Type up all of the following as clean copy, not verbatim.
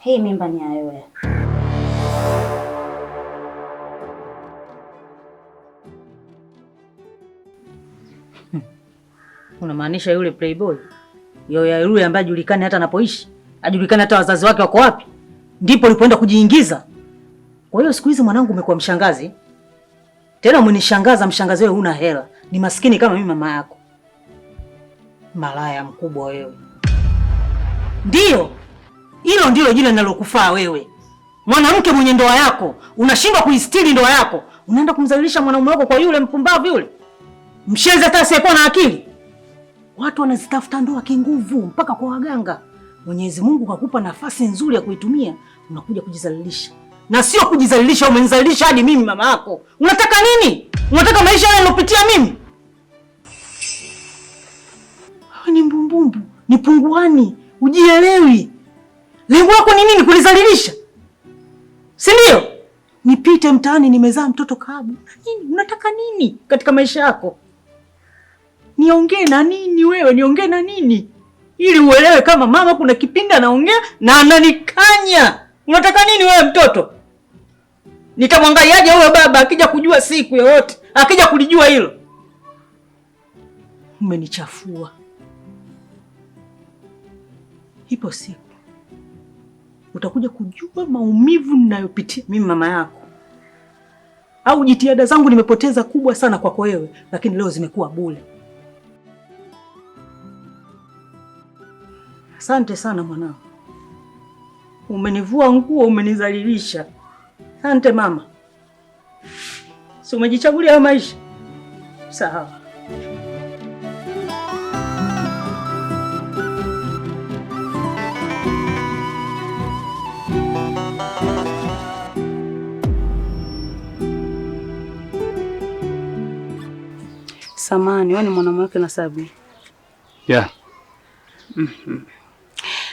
Hii mimba ni ya wewe. Unamaanisha yule playboy? Yule ambaye hajulikani hata anapoishi, hajulikani hata wazazi wake wako wapi, ndipo ulipoenda kujiingiza? Kwa hiyo siku hizi mwanangu umekuwa mshangazi. Tena umenishangaza mshangazi, wewe huna hela, ni maskini kama mimi mama yako. Malaya mkubwa wewe. Ndio. Hilo ndilo jina linalokufaa wewe. Mwanamke mwenye ndoa yako, unashindwa kuistiri ndoa yako. Unaenda kumdhalilisha mwanaume wako kwa yule mpumbavu yule. Mshenzi hata asiyekuwa na akili. Watu wanazitafuta ndoa kinguvu mpaka kwa waganga. Mwenyezi Mungu kakupa nafasi nzuri ya kuitumia, unakuja kujidhalilisha. Na sio kujidhalilisha, umenidhalilisha hadi mimi mama yako. Unataka nini? Unataka maisha yale nilopitia mimi? Wewe ni mbumbumbu, ni punguani, ujielewi. Lengo lako ni nini kunidhalilisha? Si ndio? Nipite mtaani nimezaa mtoto kabu. Nini? Unataka nini katika maisha yako? Niongee na nini wewe? Niongee na nini? Ili uelewe kama mama kuna kipindi anaongea na ananikanya. Unataka nini wewe mtoto? Nitamwangaliaje huyo baba akija kujua siku yoyote? Akija kulijua hilo. Umenichafua. Ipo siku utakuja kujua maumivu ninayopitia mimi mama yako. Au jitihada zangu nimepoteza kubwa sana kwako wewe, lakini leo zimekuwa bure. Asante sana mwanangu. Umenivua nguo, umenidhalilisha. Asante mama. Si umejichagulia maisha? Sawa. Samani, wewe ni mwanamke na Sabi? Yeah.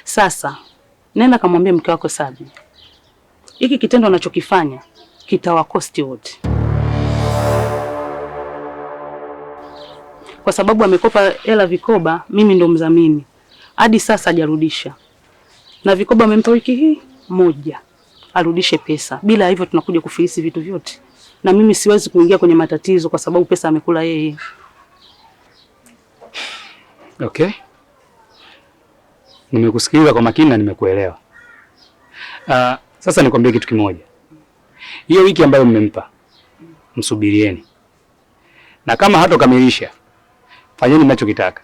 Sasa, nenda kamwambia mke wako Sabi. Hiki kitendo anachokifanya kitawakosti wote. Kwa sababu amekopa hela vikoba, mimi ndo mdhamini. Hadi sasa hajarudisha. Na vikoba amempa wiki hii moja. Arudishe pesa. Bila hivyo tunakuja kufilisi vitu vyote. Na mimi siwezi kuingia kwenye matatizo kwa sababu pesa amekula yeye. Okay. Nimekusikiliza kwa makini na nimekuelewa. Sasa nikwambie kitu kimoja. Hiyo wiki ambayo mmempa, msubirieni. Na kama hatokamilisha, fanyeni mnachokitaka.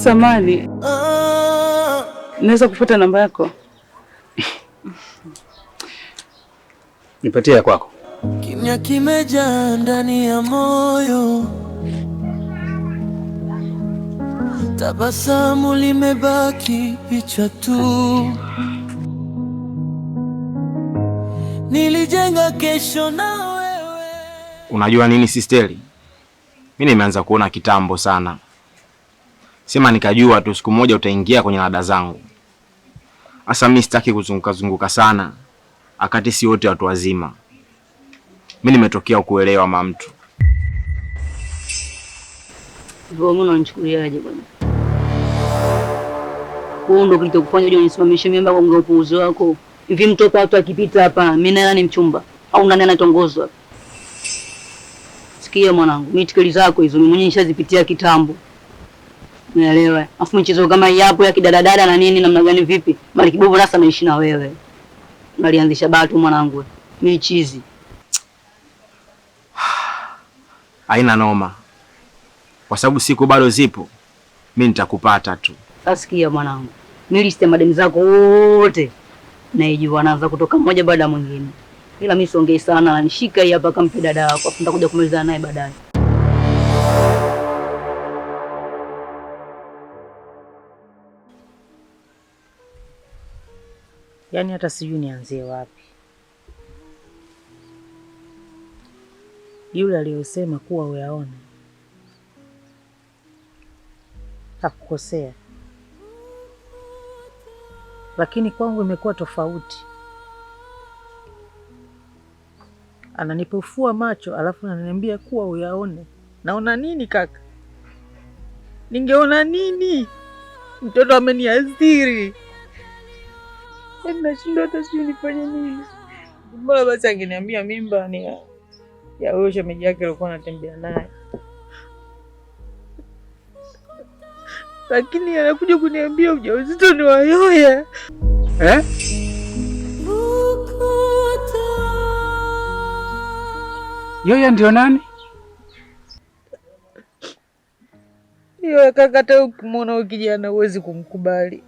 Samani, naweza kufuta namba yako? Nipatie ya kwako. Kimya kimejaa ndani ya moyo, tabasamu limebaki picha tu. Nilijenga kesho na wewe. Unajua nini sisteri? Mimi nimeanza kuona kitambo sana. Sema nikajua tu siku moja utaingia kwenye nada zangu. Asa mimi sitaki kuzunguka sana. Akati si wote watu wazima. Mimi nimetokea kuelewa mama mtu. Wewe unanichukuliaje bwana? Wewe ndio kilichokufanya uje unisimamishe mimi mpaka ongea upuuzi wako. Hivi mtoto watu akipita hapa, mimi na nani mchumba? Au nani anatongozwa? Sikia mwanangu, mimi tikeli zako hizo mimi mwenyewe nishazipitia kitambo. Unaelewa? Afu mchezo kama yapo ya kidadadada na nini namna gani vipi? Mali kibovu nasa naishi na wewe. Unalianzisha batu mwanangu. Mimi chizi. Haina noma. Kwa sababu siku bado zipo, mimi nitakupata tu. Asikia mwanangu. Mimi liste madeni zako wote naijua, naanza kutoka mmoja baada ya mwingine. Ila mimi siongei sana, nishika hii hapa kampe dada wako, afu nitakuja kumalizana naye baadaye. Yaani hata sijui nianzie wapi. Yule aliyosema kuwa uyaone hakukosea, lakini kwangu imekuwa tofauti. ananipofua macho alafu ananiambia kuwa uyaone. Naona nini kaka? Ningeona nini? Mtoto ameniathiri. Nashindwa hata sijui nifanye nini. Mbona basi angeniambia mimba ni ya huyo shemeji yake alikuwa anatembea naye. Lakini anakuja kuniambia ujauzito ni wa Yoya. Yoya ndio nani? Yoya kaka, hata ukimwona huyo kijana huwezi kumkubali.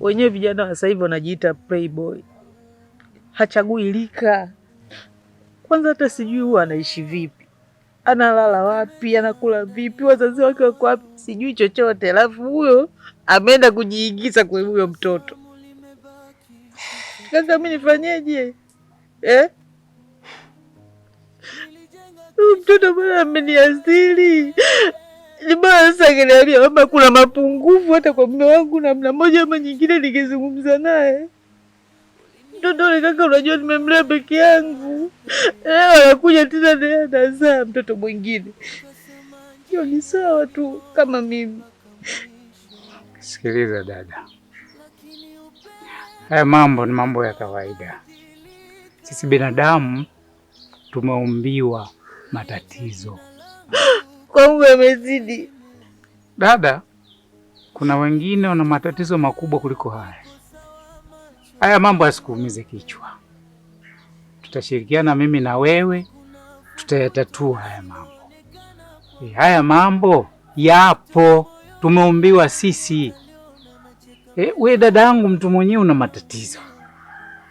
Wenyewe vijana wa sasa hivi wanajiita playboy. Hachagui lika. Kwanza hata sijui huwa anaishi vipi. Analala wapi, anakula vipi, wazazi wake wako wapi, sijui chochote. Alafu huyo ameenda kujiingiza kwa huyo mtoto. Kaka, mimi nifanyeje? Huyo mtoto bwana ameniathiri. Ni bora sasa angeniambia mama kuna mapungufu hata kwa mume wangu namna moja ama nyingine nikizungumza naye. Mtoto yule kaka, unajua nimemlea peke yangu. Leo anakuja tena naye anazaa mtoto mwingine. Hiyo ni sawa tu kama mimi. Sikiliza dada, haya mambo ni mambo ya kawaida. Sisi binadamu tumeumbiwa matatizo. Kwangu yamezidi. Dada, kuna wengine wana matatizo makubwa kuliko haya. Haya mambo yasikuumize kichwa. Tutashirikiana mimi na wewe, tutayatatua haya mambo. Haya mambo yapo, tumeumbiwa sisi. We dada yangu, mtu mwenyewe una matatizo.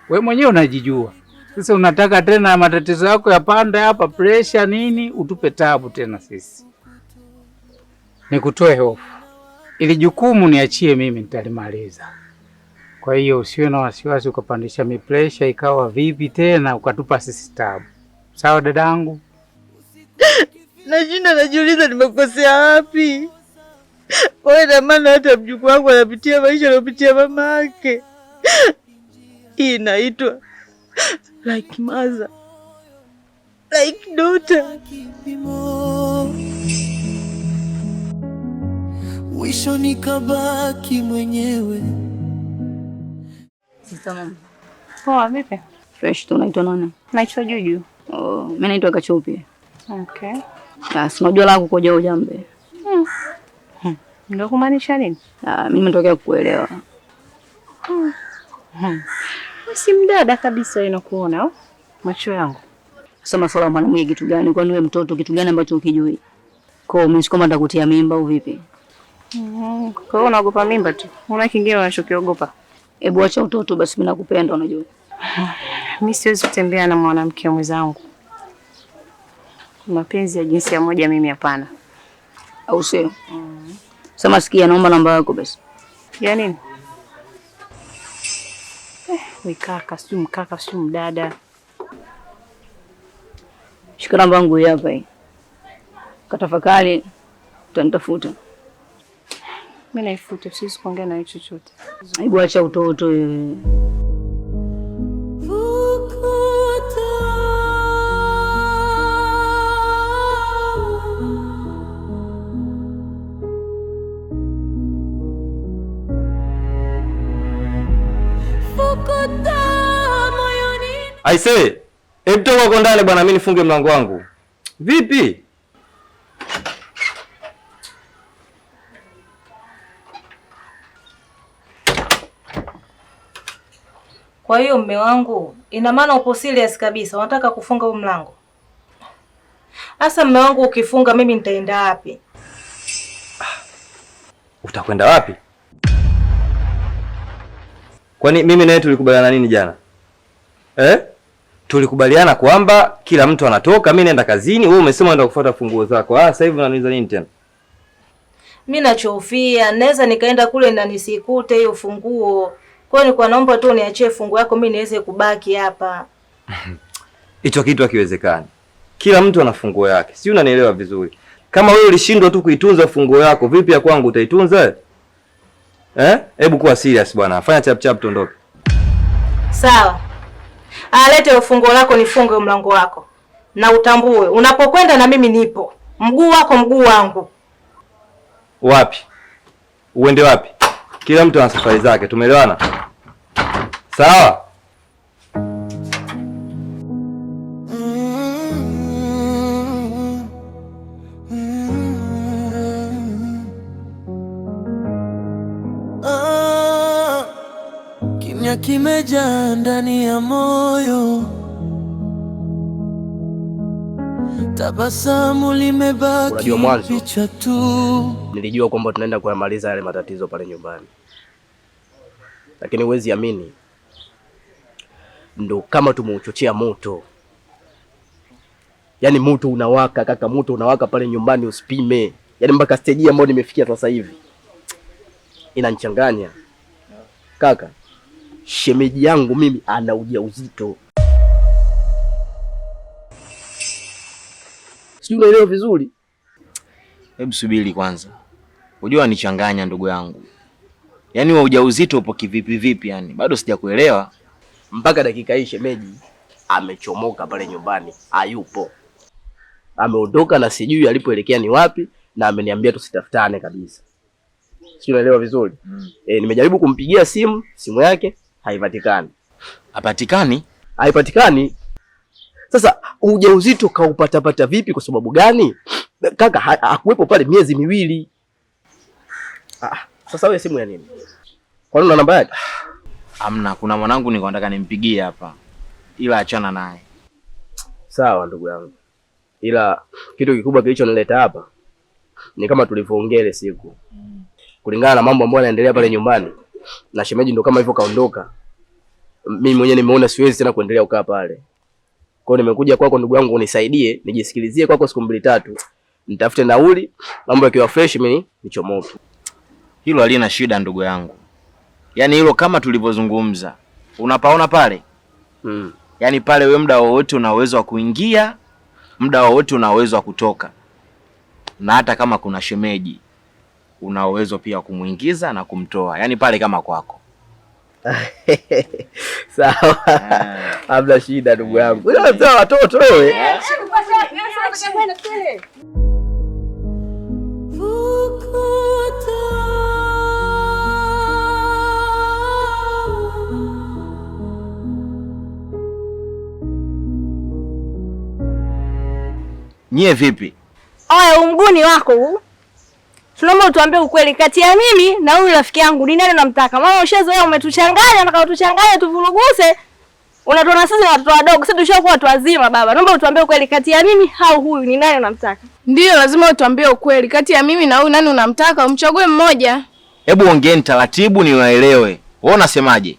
We mwenyewe unajijua. Sasa unataka tena matatizo yako yapande hapa, pressure nini, utupe tabu tena sisi. Nikutoe hofu. Ili jukumu niachie mimi, nitalimaliza. Kwa hiyo usiwe na wasiwasi ukapandisha pressure ikawa vipi tena ukatupa sisi tabu. Sawa dadangu? Nashinda najiuliza nimekosea wapi. Wewe na maana hata mjukuu wangu anapitia maisha anayopitia mama yake. Hii inaitwa like mother, like daughter. Mwisho nikabaki mwenyewe. Mama. Poa, vipi? Fresh tu. Unaitwa nani? Naitwa Juju. Oh, mimi naitwa Kachupi. Okay. Basi unajua lako koja ujambe. Ndio kumaanisha nini? Mimi nimetokea kukuelewa. Si mdada kabisa inakuona au? Macho yangu. Sasa masuala mwanamke kitu gani? Kwani wewe mtoto kitu gani ambacho ukijui? Kwa mimi sikoma ndakutia mimba au vipi? Kwa hiyo unaogopa mimba tu. Una kingine unachokiogopa? Hebu acha utoto basi, mimi nakupenda unajua. Mimi siwezi kutembea na mwanamke mwenzangu. Mapenzi ya jinsia moja mimi hapana. Au sio? Sema sikia, naomba namba yako basi. Ya nini? Wewe kaka, si mkaka, si mdada. Shika namba yangu hapa hii. Katafakari utanitafuta. Mimi naifuta, siwezi kuongea na chochote. Hebu acha utoto wewe. Aisee, hebu toka huko ndani bwana, mimi nifunge mlango wangu. Vipi? Kwa hiyo mume wangu, ina maana upo serious kabisa, unataka kufunga huu mlango? Asa mume wangu, ukifunga mimi nitaenda wapi? Utakwenda wapi? Kwani mimi na wewe tulikubaliana nini jana? Tulikubaliana kwamba kila mtu anatoka, mimi naenda kazini, wewe umesema unaenda kufuata funguo zako. Sasa hivi unaniuliza nini tena? Mimi nachofia, naweza nikaenda kule na nisikute hiyo funguo. Kwa hiyo naomba tu niachie funguo yako mimi niweze kubaki hapa. Hicho kitu hakiwezekani. Kila mtu ana funguo yake. Si unanielewa vizuri? Kama wewe ulishindwa tu kuitunza funguo yako, vipi ya kwangu utaitunza? Hebu kuwa serious bwana. Fanya chap chap tuondoke. Sawa. Alete ufunguo lako nifunge mlango wako. Na utambue unapokwenda na mimi nipo. Mguu wako mguu wangu. Wapi? Uende wapi? Kila mtu ana safari zake, tumeelewana? Sawa? Kimya kimejaa ndani ya moyo, tabasamu limebaki picha tu. Nilijua kwamba tunaenda kuyamaliza yale matatizo pale nyumbani, lakini huwezi amini, ndo kama tumeuchochea moto. Yaani moto unawaka kaka, moto unawaka pale nyumbani usipime. Yaani mpaka stage ambayo nimefikia sasa hivi inanichanganya kaka. Shemeji yangu mimi ana ujauzito. Sijui unaelewa vizuri. Hebu subiri kwanza. Unajua nichanganya ndugu yangu. Yaani wa ujauzito upo kivipi vipi yani? Bado sijakuelewa. Mpaka dakika hii shemeji amechomoka pale nyumbani, hayupo. Ameondoka na sijui alipoelekea ni wapi, na ameniambia tusitafutane kabisa. Sijui unaelewa vizuri. Nimejaribu kumpigia simu yake haipatikani. Hapatikani? Haipatikani. Sasa ujauzito kaupata vipi, kwa sababu gani? Kaka hakuwepo pale miezi miwili. Sasa wewe simu ya nini? Kwa nini una namba yake? Hamna, kuna mwanangu niko nataka nimpigie hapa. Ila achana naye. Sawa ndugu yangu. Ila kitu kikubwa kilichonileta hapa ni kama tulivyoongea ile siku. Kulingana na mambo ambayo yanaendelea pale nyumbani, na shemeji ndo kama hivyo kaondoka. Mimi mwenyewe nimeona siwezi tena kuendelea kukaa pale. Kwa hiyo nimekuja kwako ndugu yangu unisaidie, nijisikilizie kwako siku 2-3. Nitafute nauli, mambo yakiwa fresh mimi nichomoke. Hilo halina shida ndugu yangu. Yaani hilo kama tulivyozungumza. Unapaona pale? Yaani pale wewe muda wowote una uwezo wa kuingia, muda wowote una uwezo wa kutoka. Na hata kama kuna shemeji, una uwezo pia kumuingiza na kumtoa. Yaani pale kama kwako. Sawa. Hamna shida ndugu yangu. Wewe mzee watoto wewe. Nyie vipi? Oya, umguni wako huu. Tunaomba utuambie ukweli, kati ya mimi na huyu rafiki yangu ni nani unamtaka? Maana ushazoea umetuchanganya, na utuchanganya tuvuruguse. Unatuona sisi watoto wadogo, sisi tushakuwa watu wazima baba. Naomba utuambie ukweli, kati ya mimi au huyu ni nani unamtaka? Ndio, lazima utuambie ukweli. Kati ya mimi na huyu nani unamtaka? Umchague mmoja. Hebu ongeeni taratibu niwaelewe. Wewe unasemaje?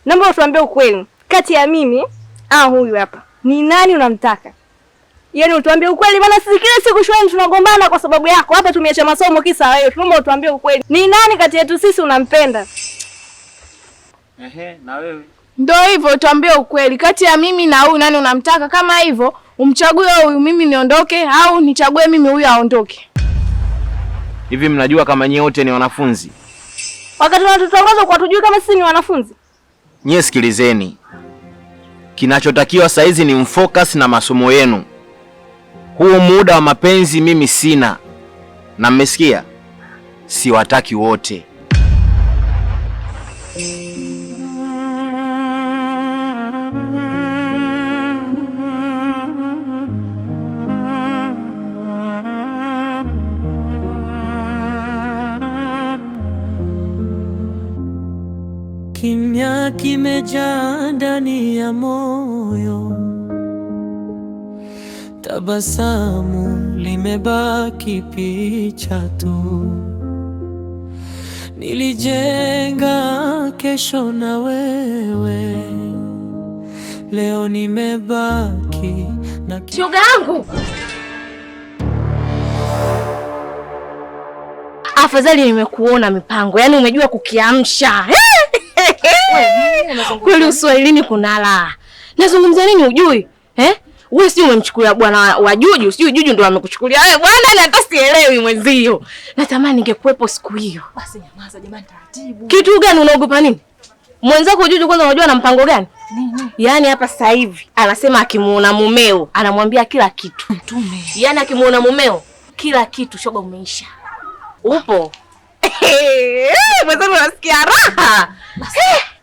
Naomba utuambie ukweli, kati ya mimi au huyu hapa ni nani unamtaka? Yaani utuambie ukweli, maana sisi kila siku shuleni tunagombana kwa sababu yako. Hapa tumeacha masomo kisa wewe. Tunaomba utuambie ukweli. Ni nani kati yetu sisi unampenda? Na wewe? Ndio hivyo, tuambie ukweli. Kati ya mimi na huyu nani unamtaka? Kama hivyo, umchague huyu mimi niondoke, au nichague mimi huyu aondoke. Hivi mnajua kama nyie wote ni wanafunzi? Wakati tunatutongoza kwa tujui kama sisi ni wanafunzi. Nyie sikilizeni. Kinachotakiwa saizi ni mfocus na masomo yenu. Huo muda wa mapenzi mimi sina. Na mmesikia? Siwataki wote. Kimya kimejaa ndani ya moyo, tabasamu limebaki picha tu. Nilijenga kesho na wewe, leo nimebaki na shoga yangu. Afadhali nimekuona mipango, yaani umejua kukiamsha. Kweli Uswahilini kuna la. Nazungumza nini ujui? Wewe si umemchukulia bwana wa Juju, si Juju ndo amekuchukulia wewe bwana, na hata sielewi mwenzio. Natamani ningekuepo siku hiyo. Basi nyamaza jamani, taratibu. Kitu gani unaogopa nini? Mwenzako Juju kwanza unajua na mpango gani? Nini? Yaani hapa sasa hivi anasema akimuona mumeo anamwambia kila kitu. Mtume. Yaani akimuona mumeo kila kitu, shoga umeisha. Upo? Mwenzangu nasikia raha.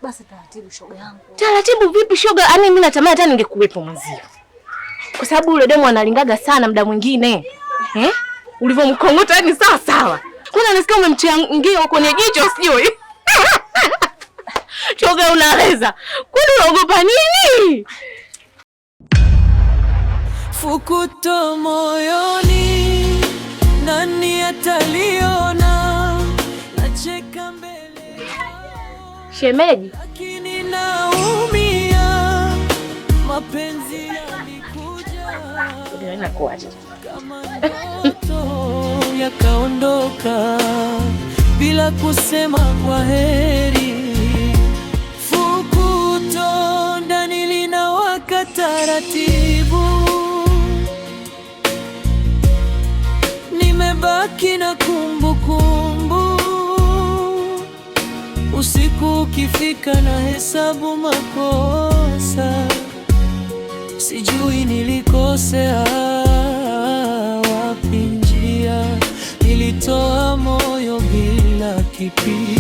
Basi taratibu shoga yangu. Taratibu vipi shoga? Yaani mimi natamani hata ningekuwepo mwenzio. Kwa sababu yule demu analingaga sana muda mwingine. Ulivyomkongota ni sawa sawa. Kuna nasikia umemchangia kwenye jicho sijui. Shoga unaweza. Kwani unaogopa nini? Fukuto moyoni, nani ataliona? Nacheka mbele shemeji, lakini naumia. Mapenzi yalikuja inakuaje kama ndoto yakaondoka bila kusema kwa heri. Fukuto ndani linawaka taratibu, nimebaki na kumbukumbu. Usiku ukifika na hesabu makosa, sijui nilikosea wapi njia, nilitoa moyo bila kipi.